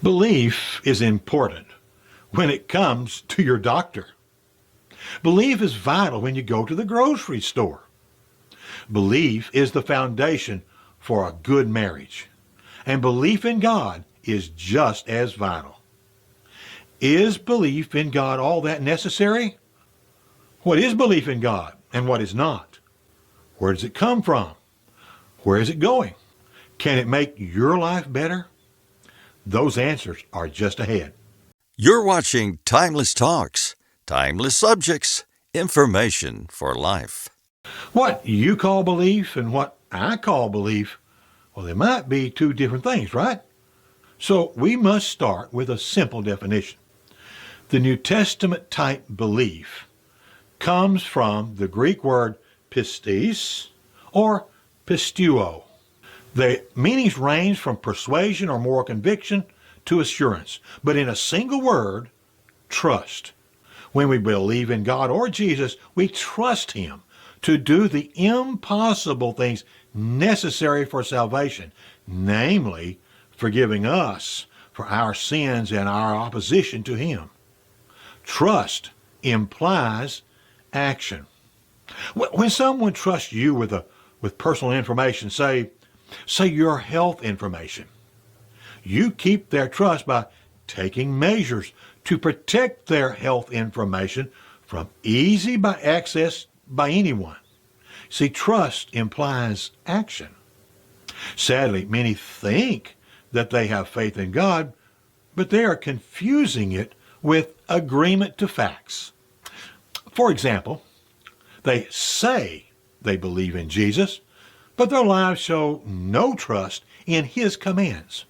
Belief is important when it comes to your doctor. Belief is vital when you go to the grocery store. Belief is the foundation for a good marriage. And belief in God is just as vital. Is belief in God all that necessary? What is belief in God and what is not? Where does it come from? Where is it going? Can it make your life better? Those answers are just ahead. You're watching Timeless Talks, timeless subjects, information for life. What you call belief and what I call belief, well, they might be two different things, right? So we must start with a simple definition. The New Testament type belief comes from the Greek word pistis or pisteuo. The meanings range from persuasion or moral conviction to assurance, but in a single word, trust. When we believe in God or Jesus, we trust Him to do the impossible things necessary for salvation, namely forgiving us for our sins and our opposition to Him. Trust implies action. When someone trusts you with personal information, say your health information, you keep their trust by taking measures to protect their health information from easy access by anyone. See, trust implies action. Sadly, many think that they have faith in God, but they are confusing it with agreement to facts. For example, they say they believe in Jesus, but their lives show no trust in His commands.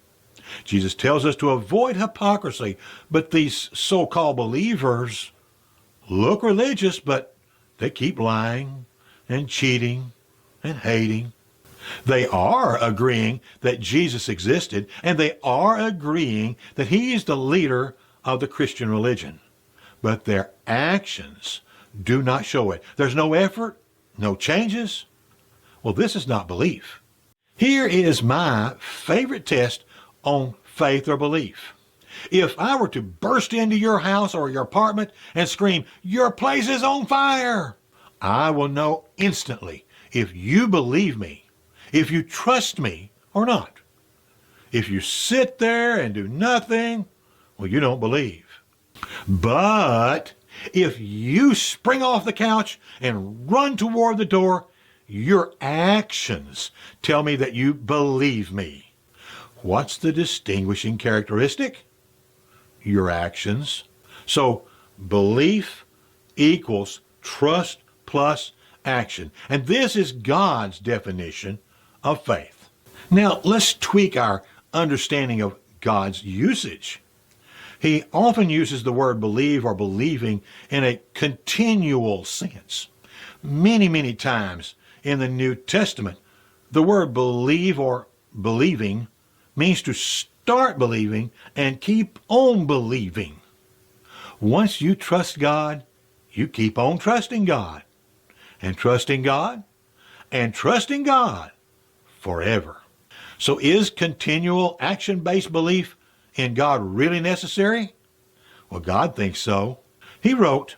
Jesus tells us to avoid hypocrisy, but these so-called believers look religious, but they keep lying and cheating and hating. They are agreeing that Jesus existed, and they are agreeing that He is the leader of the Christian religion. But their actions do not show it. There's no effort, no changes. Well, this is not belief. Here is my favorite test on faith or belief. If I were to burst into your house or your apartment and scream, "Your place is on fire," I will know instantly if you believe me, if you trust me or not. If you sit there and do nothing, well, you don't believe. But if you spring off the couch and run toward the door, your actions tell me that you believe me. What's the distinguishing characteristic? Your actions. So belief equals trust plus action. And this is God's definition of faith. Now let's tweak our understanding of God's usage. He often uses the word believe or believing in a continual sense. Many times in the New Testament, the word believe or believing means to start believing and keep on believing. Once you trust God, you keep on trusting God, and trusting God, and trusting God forever. So is continual action-based belief in God really necessary? Well, God thinks so. He wrote,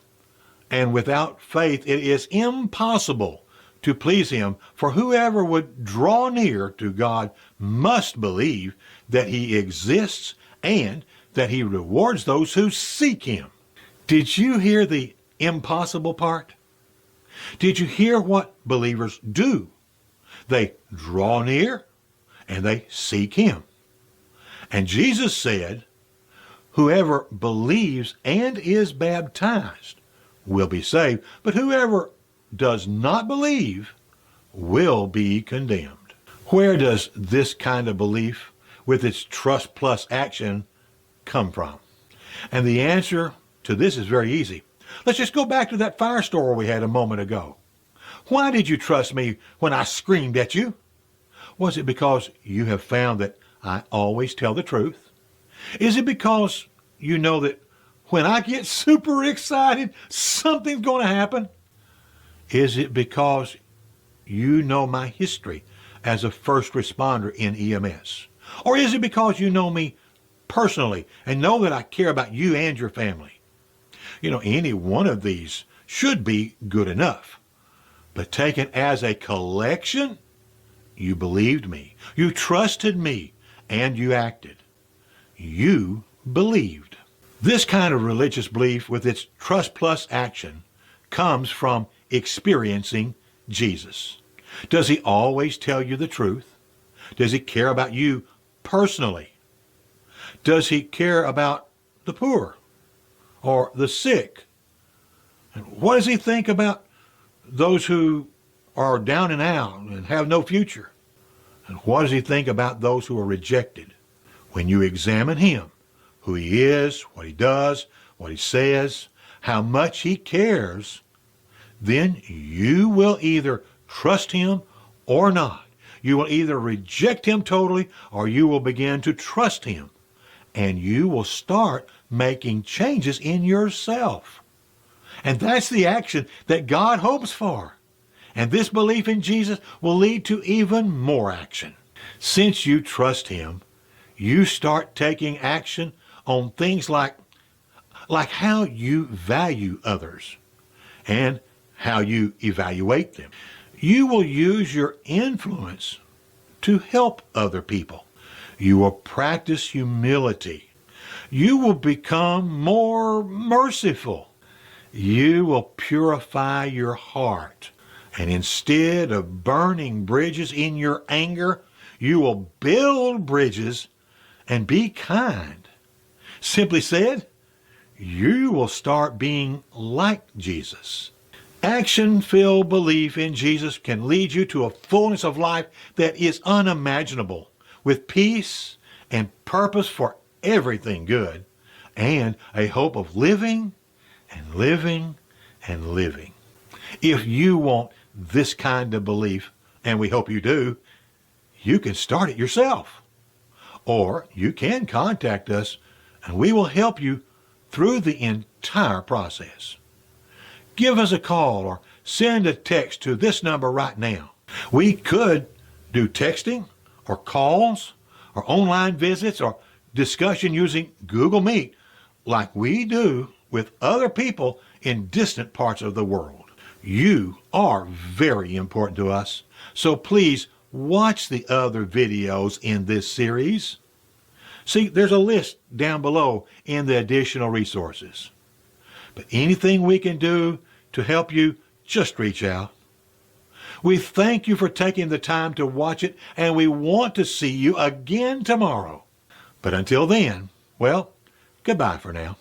"And without faith it is impossible to please Him, for whoever would draw near to God must believe that He exists and that He rewards those who seek Him." Did you hear the impossible part? Did you hear what believers do? They draw near and they seek Him. And Jesus said, whoever believes and is baptized will be saved, but whoever does not believe will be condemned. Where does this kind of belief with its trust plus action come from? And the answer to this is very easy. Let's just go back to that fire story we had a moment ago. Why did you trust me when I screamed at you? Was it because you have found that I always tell the truth? Is it because you know that when I get super excited, something's going to happen? Is it because you know my history as a first responder in EMS? Or is it because you know me personally and know that I care about you and your family. Any one of these should be good enough. But taken as a collection, you believed me, you trusted me, and you acted. You believed. This kind of religious belief with its trust plus action comes from experiencing Jesus. Does he always tell you the truth? Does he care about you personally? Does he care about the poor or the sick? And what does he think about those who are down and out and have no future? And what does he think about those who are rejected? When you examine him, who he is, what he does, what he says, how much he cares, then you will either trust him or not. You will either reject him totally or you will begin to trust him. And you will start making changes in yourself. And that's the action that God hopes for. And this belief in Jesus will lead to even more action. Since you trust him, you start taking action on things like how you value others and how you evaluate them. You will use your influence to help other people. You will practice humility. You will become more merciful. You will purify your heart. And instead of burning bridges in your anger, you will build bridges and be kind. Simply said, you will start being like Jesus. Action-filled belief in Jesus can lead you to a fullness of life that is unimaginable, with peace and purpose for everything good, and a hope of living and living and living. If you want this kind of belief, and we hope you do, you can start it yourself. Or you can contact us, and we will help you through the entire process. Give us a call or send a text to this number right now. We could do texting or calls or online visits or discussion using Google Meet like we do with other people in distant parts of the world. You are very important to us, so please watch the other videos in this series. See, there's a list down below in the additional resources. But anything we can do to help you, just reach out. We thank you for taking the time to watch it, and we want to see you again tomorrow. But until then, well, goodbye for now.